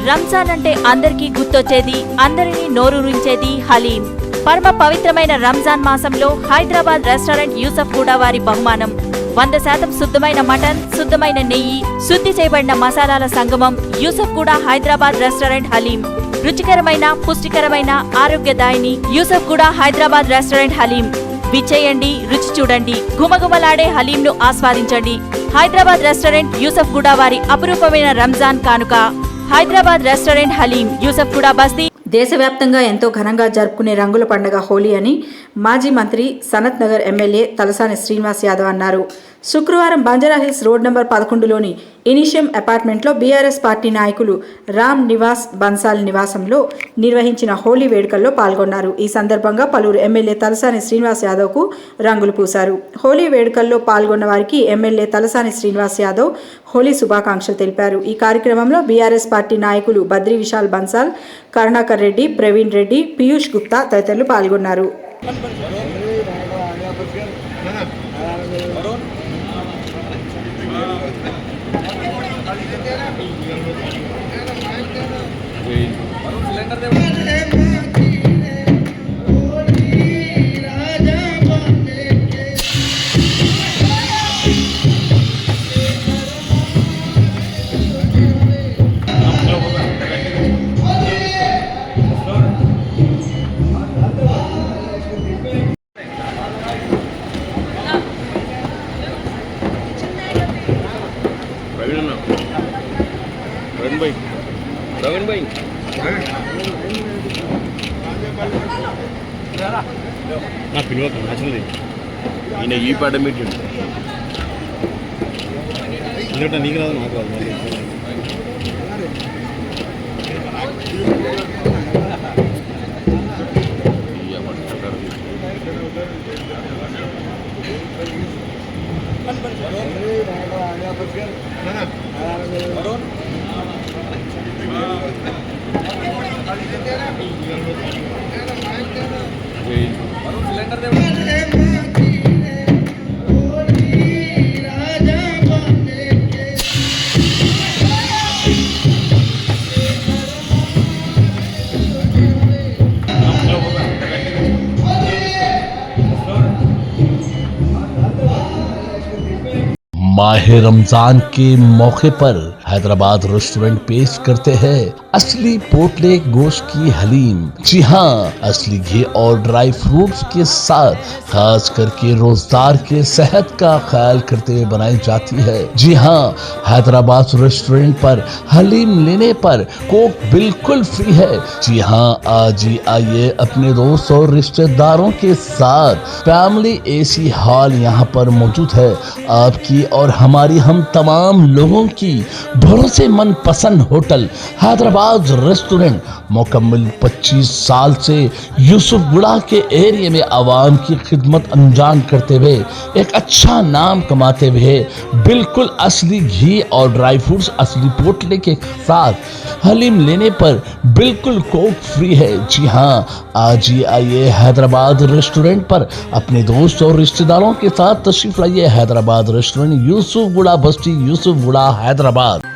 రంజాన్ అంటే అందరికీ గుర్తొచ్చేది, అందరినీ నోరూరించేది హలీం. పరమ పవిత్రమైన రంజాన్ మాసంలో హైదరాబాద్ రెస్టారెంట్ యూసఫ్ గూడ వారి బహుమానం 100% శుద్ధమైన మటన్, శుద్ధమైన నెయ్యి, శుద్ధి చేయబడిన మసాలాల సంగమం. యూసఫ్ గూడ హైదరాబాద్ రెస్టారెంట్ హలీం. రుచికరమైన, పుష్టికరమైన, ఆరోగ్యదాయిని యూసఫ్ గూడ హైదరాబాద్ రెస్టారెంట్ హలీం. విచ్చేయండి, రుచి చూడండి, గుమగుమలాడే హలీంను ఆస్వాదించండి. హైదరాబాద్ రెస్టారెంట్ యూసఫ్ గూడ వారి అపురూపమైన రంజాన్ కానుక. హైదరాబాద్ రెస్టారెంట్ హలీం, యూసఫ్ గూడ బస్తీ. దేశవ్యాప్తంగా ఎంతో ఘనంగా జరుపుకునే రంగుల పండుగ హోలీ అని మాజీ మంత్రి సనత్ నగర్ ఎమ్మెల్యే తలసాని శ్రీనివాస్ యాదవ్ అన్నారు. శుక్రవారం బంజారాహిల్స్ రోడ్ నంబర్ 11లోని ఇనిషియం అపార్ట్మెంట్లో బీఆర్ఎస్ పార్టీ నాయకులు రామ్ నివాస్ బన్సాల్ నివాసంలో నిర్వహించిన హోలీ వేడుకల్లో పాల్గొన్నారు. ఈ సందర్భంగా పలువురు ఎమ్మెల్యే తలసాని శ్రీనివాస్ యాదవ్కు రంగులు పూశారు. హోలీ వేడుకల్లో పాల్గొన్న వారికి ఎమ్మెల్యే తలసాని శ్రీనివాస్ యాదవ్ హోలీ శుభాకాంక్షలు తెలిపారు. ఈ కార్యక్రమంలో బీఆర్ఎస్ పార్టీ నాయకులు బద్రీ విశాల్ బన్సాల్, కరుణాకర్ రెడ్డి, ప్రవీణ్ రెడ్డి, పీయూష్ గుప్తా తదితరులు పాల్గొన్నారు. प्रवीण भाई ना पिलवा नचल ఈయన ఈ పాట మీటింగ్ ఇంకోట నీకు రాదు నాకు రాదు माह रमजान के मौके पर हैदराबाद रेस्टोरेंट पेश करते हैं असली पोटले गोश्त की हलीम। जी हाँ, असली घी और ड्राई फ्रूट्स के साथ खास करके रोजदार के सेहत का ख्याल करते हुए बनाई जाती है। जी हाँ, हैदराबाद रेस्टोरेंट पर हलीम लेने पर कोक बिल्कुल फ्री है। जी हाँ, आज ही आइए अपने दोस्त और रिश्तेदारों के साथ। फैमिली एसी हॉल यहाँ पर मौजूद है। आपकी और हमारी, हम तमाम लोगों की भरोसेमंद पसंद होटल हैदराबाद रेस्टोरेंट मुकम्मल 25 साल से यूसुफ गुड़ा के एरिया में आवाम की खिदमत अंजाम करते हुए एक अच्छा नाम कमाते हुए बिल्कुल असली घी और ड्राई फ्रूट्स असली पोटले के साथ हलीम लेने पर बिल्कुल कोक फ्री है। जी हाँ, आज ही आइए हैदराबाद रेस्टोरेंट पर अपने दोस्त और रिश्तेदारों के साथ तशरीफ लाइए। हैदराबाद रेस्टोरेंट यूसुफ गुड़ा बस्ती, यूसुफ गुड़ा हैदराबाद।